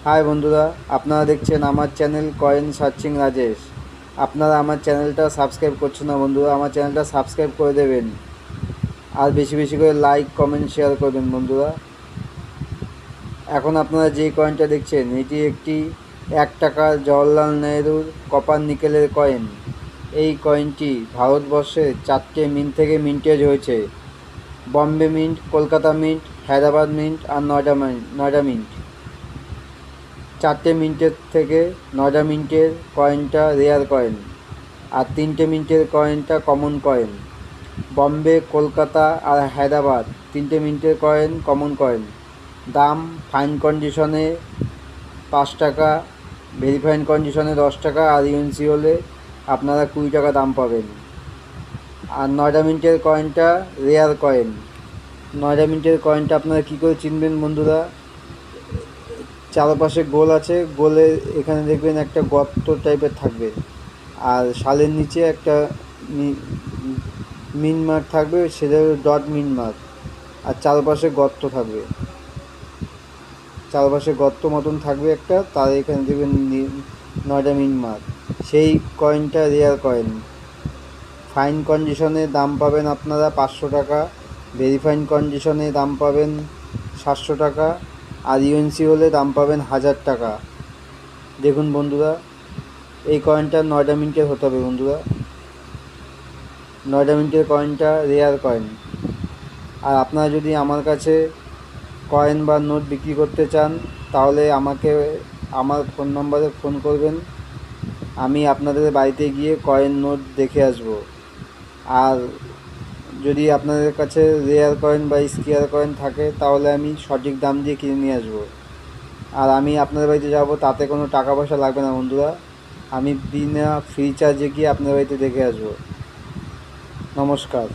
High বন্ধুরা, আপনারা দেখছেন আমার চ্যানেল কয়েন সার্চিং রাজেশ। আপনারা আমার চ্যানেলটা সাবস্ক্রাইব করছেন না বন্ধুরা, আমার চ্যানেলটা সাবস্ক্রাইব করে দেবেন আর বেশি বেশি করে লাইক কমেন্ট শেয়ার করবেন বন্ধুরা। এখন আপনারা যেই কয়েনটা দেখছেন এটি একটি 1 টাকা জওহরলাল নেহরুর কপার নিকেলের কয়েন। এই কয়েনটি ভারতবর্ষে 4টে মিন্ট থেকে মিন্টেজ হয়েছে: Bombay mint, Kolkata mint, Hyderabad mint আর নয়ডা মিন্ট। 4টে মিন্টের থেকে নয়ডা মিন্টের কয়েনটা রেয়ার কয়েন আর 3টে মিন্টের কয়েনটা কমন কয়েন। বম্বে, কলকাতা আর হায়দ্রাবাদ 3টে মিন্টের কয়েন কমন কয়েন। দাম ফাইন কন্ডিশনে 5 টাকা, ভেরিফাইড কন্ডিশনে 10 টাকা আর ইউএনসি হলে আপনারা 20 টাকা দাম পাবেন। আর নয়ডা মিন্টের কয়েনটা রেয়ার কয়েন। নয়ডা মিন্টের কয়েনটা আপনারা কী করে চিনবেন বন্ধুরা? চারপাশে গোল আছে, গোলে এখানে দেখবেন একটা গর্ত টাইপের থাকবে, আর শালের নিচে একটা মিন মার্ক থাকবে, সেটা ডট মিন মার্ক। আর চারপাশে গর্ত থাকবে, চারপাশে গর্ত মতন থাকবে একটা, তার এখানে দেখবেন নয়ডা মিন মার্ক। সেই কয়েনটা রেয়ার কয়েন। ফাইন কন্ডিশনে দাম পাবেন আপনারা 500 টাকা, ভেরিফাইড কন্ডিশনে দাম পাবেন 700 টাকা আর ইউএনসি হলে দাম পাবেন 1000 টাকা। দেখুন বন্ধুরা, এই কয়েনটা নয়ডা মিন্টের হতে হবে বন্ধুরা। নয়ডা মিন্টের কয়েনটা রেয়ার কয়েন। আর আপনারা যদি আমার কাছে কয়েন বা নোট বিক্রি করতে চান তাহলে আমাকে আমার ফোন নম্বরে ফোন করবেন, আমি আপনাদের বাড়িতে গিয়ে কয়েন নোট দেখে আসব। আর যদি আপনাদের কাছে রেয়ার কয়েন বা স্কেয়ার কয়েন থাকে তাহলে আমি সঠিক দাম দিয়ে কিনে নিয়ে আসবো। আর আমি আপনাদের বাড়িতে যাব, তাতে কোনো টাকা পয়সা লাগবে না বন্ধুরা। আমি বিনা ফ্রি চার্জে গিয়ে আপনাদের বাড়িতে দেখে আসবো। নমস্কার।